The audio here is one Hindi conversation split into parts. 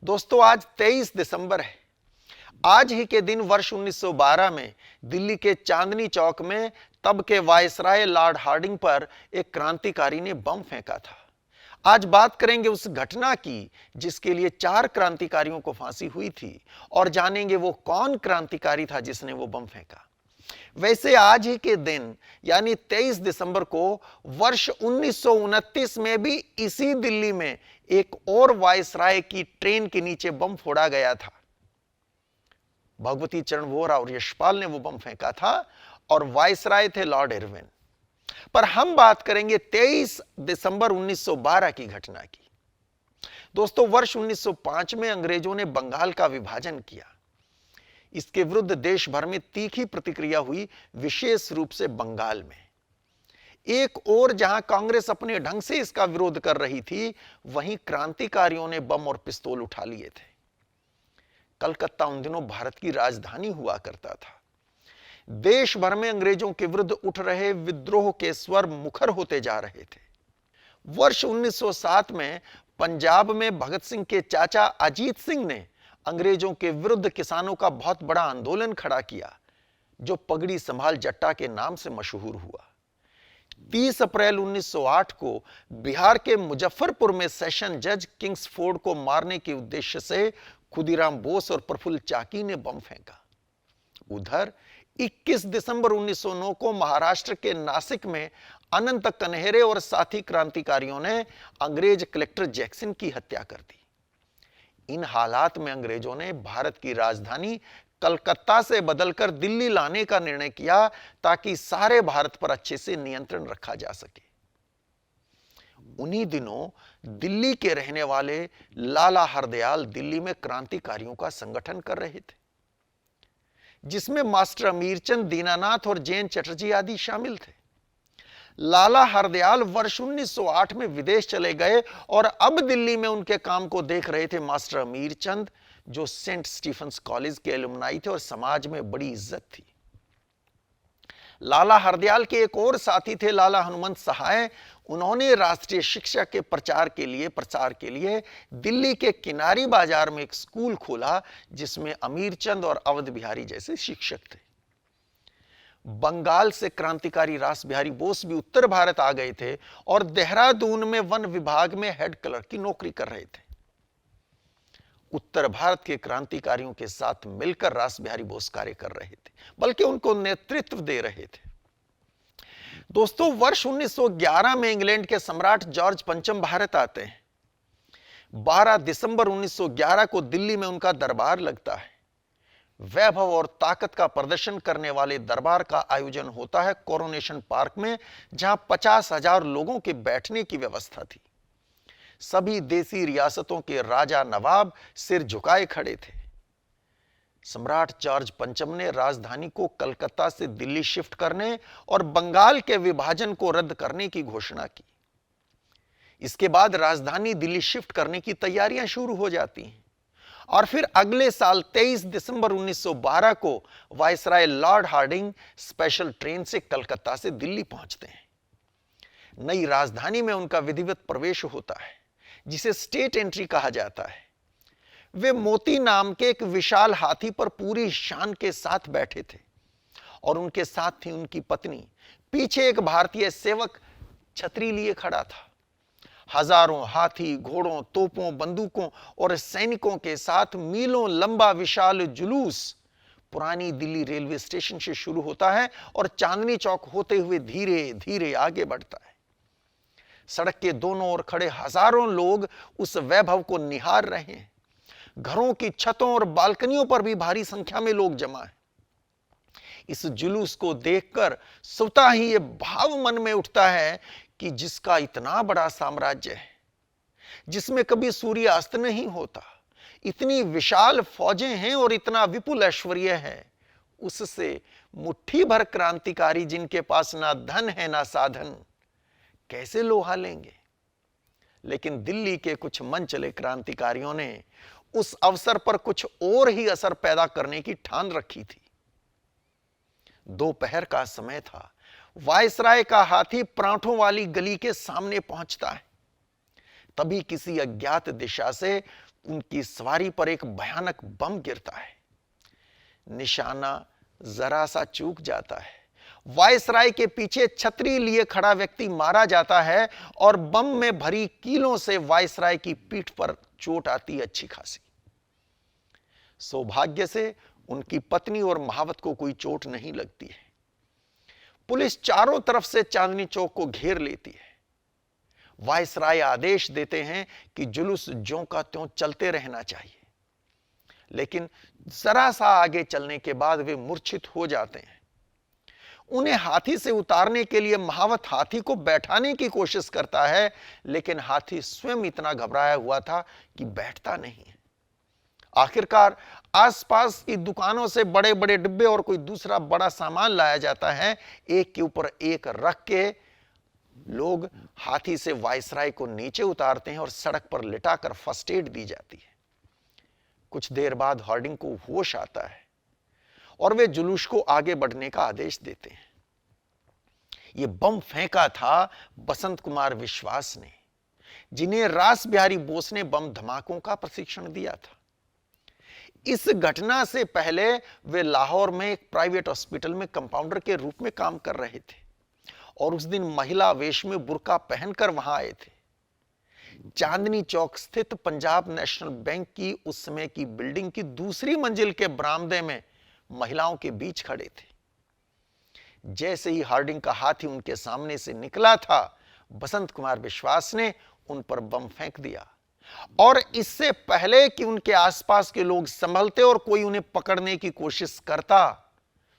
दोस्तों आज 23 दिसंबर है। आज ही के दिन वर्ष 1912 में दिल्ली के चांदनी चौक में तब के वायसराय लॉर्ड हार्डिंग पर एक क्रांतिकारी ने बम फेंका था। आज बात करेंगे उस घटना की जिसके लिए 4 क्रांतिकारियों को फांसी हुई थी और जानेंगे वो कौन क्रांतिकारी था जिसने वो बम फेंका। वैसे आज ही के दिन यानी 23 दिसंबर को वर्ष 1929 में भी इसी दिल्ली में एक और वायसराय की ट्रेन के नीचे बम फोड़ा गया था। भगवती चरण वोहरा और यशपाल ने वो बम फेंका था और वायसराय थे लॉर्ड इरविन। पर हम बात करेंगे 23 दिसंबर 1912 की घटना की। दोस्तों वर्ष 1905 में अंग्रेजों ने बंगाल का विभाजन किया। इसके विरुद्ध देश भर में तीखी प्रतिक्रिया हुई, विशेष रूप से बंगाल में। एक और जहां कांग्रेस अपने ढंग से इसका विरोध कर रही थी, वहीं क्रांतिकारियों ने बम और पिस्तौल उठा लिए थे। कलकत्ता उन दिनों भारत की राजधानी हुआ करता था। देश भर में अंग्रेजों के विरुद्ध उठ रहे विद्रोह के स्वर मुखर होते जा रहे थे। वर्ष 1907 में पंजाब में भगत सिंह के चाचा अजीत सिंह ने अंग्रेजों के विरुद्ध किसानों का बहुत बड़ा आंदोलन खड़ा किया, जो पगड़ी संभाल जट्टा के नाम से मशहूर हुआ। 30 अप्रैल 1908 को बिहार के मुजफ्फरपुर में सेशन जज किंग्सफोर्ड को मारने के उद्देश्य से खुदीराम बोस और प्रफुल्ल चाकी ने बम फेंका। उधर 21 दिसंबर 1909 को महाराष्ट्र के नासिक में अनंत कन्हेरे और साथी क्रांतिकारियों ने अंग्रेज कलेक्टर जैक्सन की हत्या कर दी। इन हालात में अंग्रेजों ने भारत की राजधानी कलकत्ता से बदलकर दिल्ली लाने का निर्णय किया ताकि सारे भारत पर अच्छे से नियंत्रण रखा जा सके। उन्हीं दिनों दिल्ली के रहने वाले लाला हरदयाल दिल्ली में क्रांतिकारियों का संगठन कर रहे थे, जिसमें मास्टर अमीरचंद, दीनानाथ और जैन चटर्जी आदि शामिल थे। लाला हरदयाल वर्ष 1908 में विदेश चले गए और अब दिल्ली में उनके काम को देख रहे थे मास्टर अमीरचंद, जो सेंट स्टीफंस कॉलेज के एलुमनाई थे और समाज में बड़ी इज्जत थी। लाला हरदयाल के एक और साथी थे लाला हनुमंत सहाय। उन्होंने राष्ट्रीय शिक्षा के प्रचार के लिए दिल्ली के किनारी बाजार में एक स्कूल खोला, जिसमें अमीरचंद और अवध बिहारी जैसे शिक्षक थे। बंगाल से क्रांतिकारी रास बिहारी बोस भी उत्तर भारत आ गए थे और देहरादून में वन विभाग में हेड क्लर्क की नौकरी कर रहे थे। उत्तर भारत के क्रांतिकारियों के साथ मिलकर रास बिहारी बोस कार्य कर रहे थे, बल्कि उनको नेतृत्व दे रहे थे। दोस्तों वर्ष 1911 में इंग्लैंड के सम्राट जॉर्ज पंचम भारत आते हैं। 12 दिसंबर 1911 को दिल्ली में उनका दरबार लगता है। वैभव और ताकत का प्रदर्शन करने वाले दरबार का आयोजन होता है कोरोनेशन पार्क में, जहां 50,000 लोगों के बैठने की व्यवस्था थी। सभी देसी रियासतों के राजा नवाब सिर झुकाए खड़े थे। सम्राट जॉर्ज पंचम ने राजधानी को कलकत्ता से दिल्ली शिफ्ट करने और बंगाल के विभाजन को रद्द करने की घोषणा की। इसके बाद राजधानी दिल्ली शिफ्ट करने की तैयारियां शुरू हो जाती हैं और फिर अगले साल 23 दिसंबर 1912 को viceroy Lord Hardinge special train से कलकत्ता से दिल्ली पहुंचते हैं। नई राजधानी में उनका विधिवत प्रवेश होता है, जिसे स्टेट एंट्री कहा जाता है। वे मोती नाम के एक विशाल हाथी पर पूरी शान के साथ बैठे थे और उनके साथ थी उनकी पत्नी। पीछे एक भारतीय सेवक छतरी लिए खड़ा था। हजारों हाथी, घोड़ों, तोपों, बंदूकों और सैनिकों के साथ मीलों लंबा विशाल जुलूस पुरानी दिल्ली रेलवे स्टेशन से शुरू होता है और चांदनी चौक होते हुए धीरे धीरे आगे बढ़ता है। सड़क के दोनों ओर खड़े हजारों लोग उस वैभव को निहार रहे हैं। घरों की छतों और बालकनियों पर भी भारी संख्या में लोग जमा हैं। इस जुलूस को देखकर स्वतः ही यह भाव मन में उठता है कि जिसका इतना बड़ा साम्राज्य है, जिसमें कभी सूर्यास्त नहीं होता, इतनी विशाल फौजें हैं और इतना विपुल ऐश्वर्य है, उससे मुट्ठी भर क्रांतिकारी जिनके पास ना धन है ना साधन, कैसे लोहा लेंगे। लेकिन दिल्ली के कुछ मन चले क्रांतिकारियों ने उस अवसर पर कुछ और ही असर पैदा करने की ठान रखी थी। दोपहर का समय था। वायसराय का हाथी परांठों वाली गली के सामने पहुंचता है। तभी किसी अज्ञात दिशा से उनकी सवारी पर एक भयानक बम गिरता है। निशाना जरा सा चूक जाता है। वायसराय के पीछे छतरी लिए खड़ा व्यक्ति मारा जाता है और बम में भरी कीलों से वायसराय की पीठ पर चोट आती है अच्छी खासी। सौभाग्य से उनकी पत्नी और महावत को कोई चोट नहीं लगती है। पुलिस चारों तरफ से चांदनी चौक को घेर लेती है। वायसराय आदेश देते हैं कि जुलूस ज्यों का त्यों चलते रहना चाहिए, लेकिन जरा सा आगे चलने के बाद वे मूर्छित हो जाते हैं। उन्हें हाथी से उतारने के लिए महावत हाथी को बैठाने की कोशिश करता है, लेकिन हाथी स्वयं इतना घबराया हुआ था कि बैठता नहीं है। आखिरकार आसपास की दुकानों से बड़े बड़े डिब्बे और कोई दूसरा बड़ा सामान लाया जाता है। एक के ऊपर एक रख के लोग हाथी से वायसराय को नीचे उतारते हैं और सड़क पर लिटाकर फर्स्ट एड दी जाती है। कुछ देर बाद हार्डिंग को होश आता है और वे जुलूस को आगे बढ़ने का आदेश देते हैं। यह बम फेंका था बसंत कुमार विश्वास ने, जिन्हें रास बिहारी बोस ने बम धमाकों का प्रशिक्षण दिया था। इस घटना से पहले वे लाहौर में एक प्राइवेट हॉस्पिटल में कंपाउंडर के रूप में काम कर रहे थे और उस दिन महिला वेश में बुर्का पहनकर वहां आए थे। चांदनी चौक स्थित पंजाब नेशनल बैंक की उस समय की बिल्डिंग की दूसरी मंजिल के बरामदे में महिलाओं के बीच खड़े थे। जैसे ही हार्डिंग का हाथी उनके सामने से निकला था, बसंत कुमार विश्वास ने उन पर बम फेंक दिया और इससे पहले कि उनके आसपास के लोग संभलते और कोई उन्हें पकड़ने की कोशिश करता,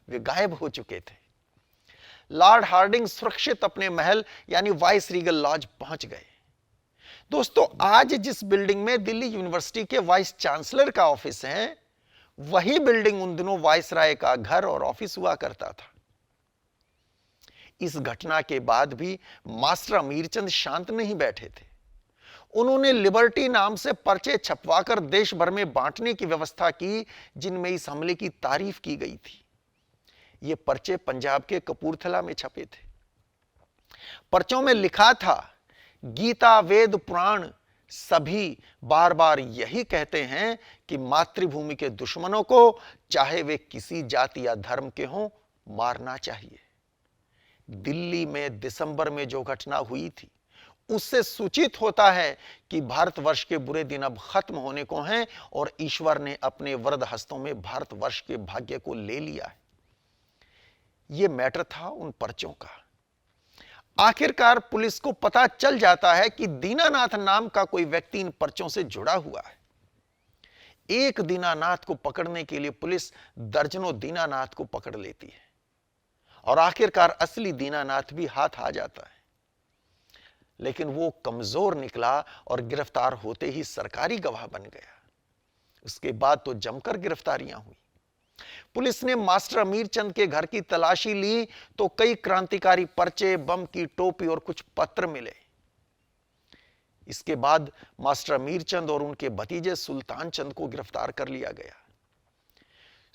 वे गायब हो चुके थे। लॉर्ड हार्डिंग सुरक्षित अपने महल यानी वाइस रीगल लॉज पहुंच गए। दोस्तों, आज जिस बिल्डिंग में दिल्ली यूनिवर्सिटी के वाइस चांसलर का ऑफिस है, वही बिल्डिंग उन दिनों वाइसराय का घर और ऑफिस हुआ करता था। इस घटना के बाद भी मास्टर अमीरचंद शांत नहीं बैठे थे। उन्होंने लिबर्टी नाम से पर्चे छपवाकर देश भर में बांटने की व्यवस्था की, जिनमें इस हमले की तारीफ की गई थी। ये पर्चे पंजाब के कपूरथला में छपे थे। पर्चों में लिखा था, गीता वेद पुराण सभी बार बार यही कहते हैं कि मातृभूमि के दुश्मनों को, चाहे वे किसी जाति या धर्म के हों, मारना चाहिए। दिल्ली में दिसंबर में जो घटना हुई थी, उससे सूचित होता है कि भारतवर्ष के बुरे दिन अब खत्म होने को हैं और ईश्वर ने अपने वरद हस्तों में भारतवर्ष के भाग्य को ले लिया है। यह मैटर था उन पर्चों का। आखिरकार पुलिस को पता चल जाता है कि दीनानाथ नाम का कोई व्यक्ति इन पर्चों से जुड़ा हुआ है। एक दीनानाथ को पकड़ने के लिए पुलिस दर्जनों दीनानाथ को पकड़ लेती है और आखिरकार असली दीनानाथ भी हाथ आ जाता है, लेकिन वो कमजोर निकला और गिरफ्तार होते ही सरकारी गवाह बन गया। उसके बाद तो जमकर गिरफ्तारियां हुई। पुलिस ने मास्टर अमीरचंद के घर की तलाशी ली तो कई क्रांतिकारी पर्चे, बम की टोपी और कुछ पत्र मिले। इसके बाद मास्टर अमीरचंद और उनके भतीजे सुल्तान चंद को गिरफ्तार कर लिया गया।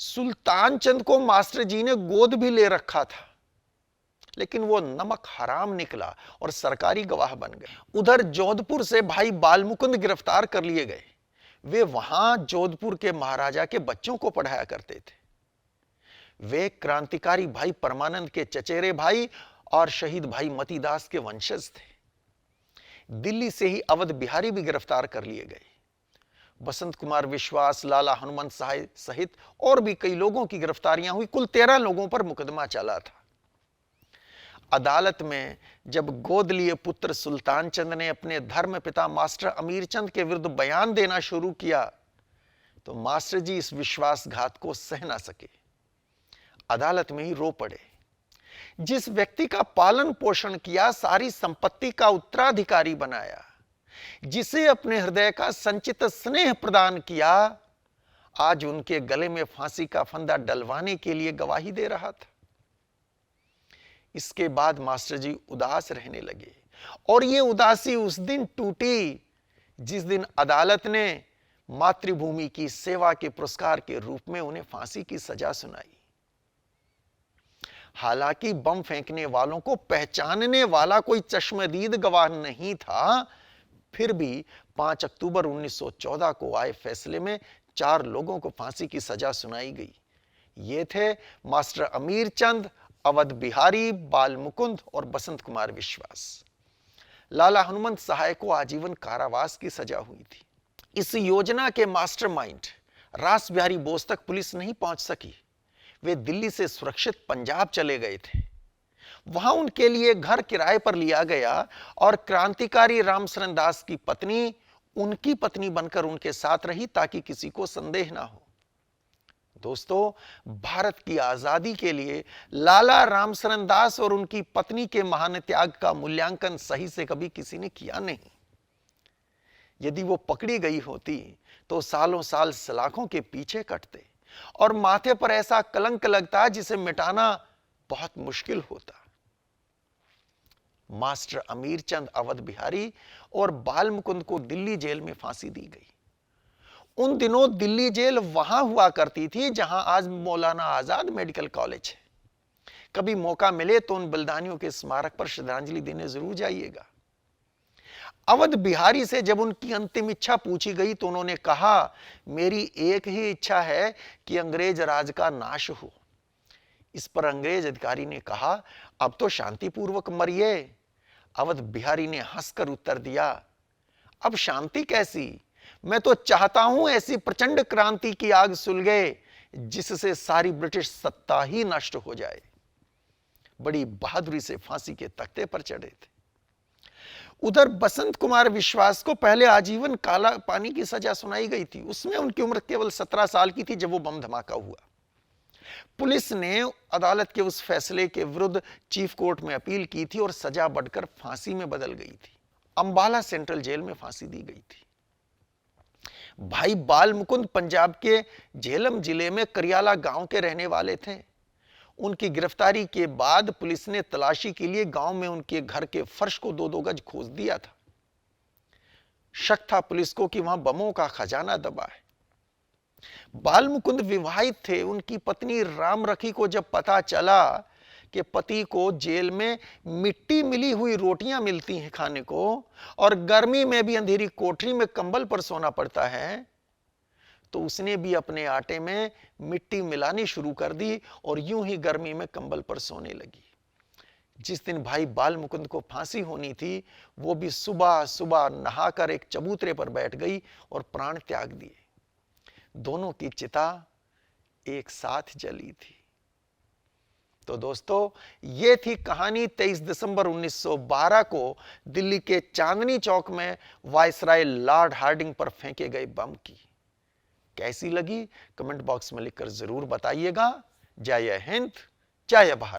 सुल्तान चंद को मास्टर जी ने गोद भी ले रखा था, लेकिन वो नमक हराम निकला और सरकारी गवाह बन गए। उधर जोधपुर से भाई बालमुकुंद गिरफ्तार कर लिए गए। वे वहां जोधपुर के महाराजा के बच्चों को पढ़ाया करते थे। वे क्रांतिकारी भाई परमानंद के चचेरे भाई और शहीद भाई मतीदास के वंशज थे। दिल्ली से ही अवध बिहारी भी गिरफ्तार कर लिए गए। बसंत कुमार विश्वास, लाला हनुमंत साहब सहित और भी कई लोगों की गिरफ्तारियां हुई। कुल 13 लोगों पर मुकदमा चला था। अदालत में जब गोद लिए पुत्र सुल्तान चंद ने अपने धर्म पिता मास्टर अमीरचंद के विरुद्ध बयान देना शुरू किया, तो मास्टर जी इस विश्वासघात को सह ना सके। अदालत में ही रो पड़े। जिस व्यक्ति का पालन पोषण किया, सारी संपत्ति का उत्तराधिकारी बनाया, जिसे अपने हृदय का संचित स्नेह प्रदान किया, आज उनके गले में फांसी का फंदा डलवाने के लिए गवाही दे रहा था। इसके बाद मास्टर जी उदास रहने लगे और यह उदासी उस दिन टूटी जिस दिन अदालत ने मातृभूमि की सेवा के पुरस्कार के रूप में उन्हें फांसी की सजा सुनाई। हालांकि बम फेंकने वालों को पहचानने वाला कोई चश्मदीद गवाह नहीं था, फिर भी 5 अक्टूबर 1914 को आए फैसले में 4 लोगों को फांसी की सजा सुनाई गई। ये थे मास्टर अमीरचंद, अवध बिहारी, बाल मुकुंद और बसंत कुमार विश्वास। लाला हनुमंत सहाय को आजीवन कारावास की सजा हुई थी। इस योजना के मास्टरमाइंड रास बिहारी बोस तक पुलिस नहीं पहुंच सकी। वे दिल्ली से सुरक्षित पंजाब चले गए थे। वहां उनके लिए घर किराए पर लिया गया और क्रांतिकारी रामशरण दास की पत्नी उनकी पत्नी बनकर उनके साथ रही ताकि किसी को संदेह ना हो। दोस्तों, भारत की आजादी के लिए लाला रामशरण दास और उनकी पत्नी के महान त्याग का मूल्यांकन सही से कभी किसी ने किया नहीं। यदि वो पकड़ी गई होती तो सालों साल सलाखों के पीछे कटते और माथे पर ऐसा कलंक लगता जिसे मिटाना बहुत मुश्किल होता। मास्टर अमीरचंद, अवध बिहारी और बाल मुकुंद को दिल्ली जेल में फांसी दी गई। उन दिनों दिल्ली जेल वहां हुआ करती थी जहां आज मौलाना आजाद मेडिकल कॉलेज है। कभी मौका मिले तो उन बलिदानियों के स्मारक पर श्रद्धांजलि देने जरूर जाइएगा। अवध बिहारी से जब उनकी अंतिम इच्छा पूछी गई तो उन्होंने कहा, मेरी एक ही इच्छा है कि अंग्रेज राज का नाश हो। इस पर अंग्रेज अधिकारी ने कहा, अब तो शांतिपूर्वक मरिए। अवध बिहारी ने हंसकर उत्तर दिया, अब शांति कैसी, मैं तो चाहता हूं ऐसी प्रचंड क्रांति की आग सुलगे जिससे सारी ब्रिटिश सत्ता ही नष्ट हो जाए। बड़ी बहादुरी से फांसी के तख्ते पर चढ़े थे। उधर बसंत कुमार विश्वास को पहले आजीवन काला पानी की सजा सुनाई गई थी। उसमें उनकी उम्र केवल 17 साल की थी जब वो बम धमाका हुआ। पुलिस ने अदालत के उस फैसले के विरुद्ध चीफ कोर्ट में अपील की थी और सजा बढ़कर फांसी में बदल गई थी। अंबाला सेंट्रल जेल में फांसी दी गई थी। भाई बाल मुकुंद पंजाब के झेलम जिले में करियाला गांव के रहने वाले थे। उनकी गिरफ्तारी के बाद पुलिस ने तलाशी के लिए गांव में उनके घर के फर्श को 2-2 गज खोद दिया था। शक था पुलिस को कि वहां बमों का खजाना दबा है। बाल मुकुंद विवाहित थे। उनकी पत्नी राम रखी को जब पता चला कि पति को जेल में मिट्टी मिली हुई रोटियां मिलती हैं खाने को और गर्मी में भी अंधेरी कोठरी में कंबल पर सोना पड़ता है, तो उसने भी अपने आटे में मिट्टी मिलानी शुरू कर दी और यूं ही गर्मी में कंबल पर सोने लगी। जिस दिन भाई बाल मुकुंद को फांसी होनी थी, वो भी सुबह सुबह नहाकर एक चबूतरे पर बैठ गई और प्राण त्याग दिए। दोनों की चिता एक साथ जली थी। तो दोस्तों, ये थी कहानी 23 दिसंबर 1912 को दिल्ली के चांदनी चौक में वायसराय लॉर्ड हार्डिंग पर फेंके गए बम की। कैसी लगी कमेंट बॉक्स में लिखकर जरूर बताइएगा। जय हिंद, जय भारत।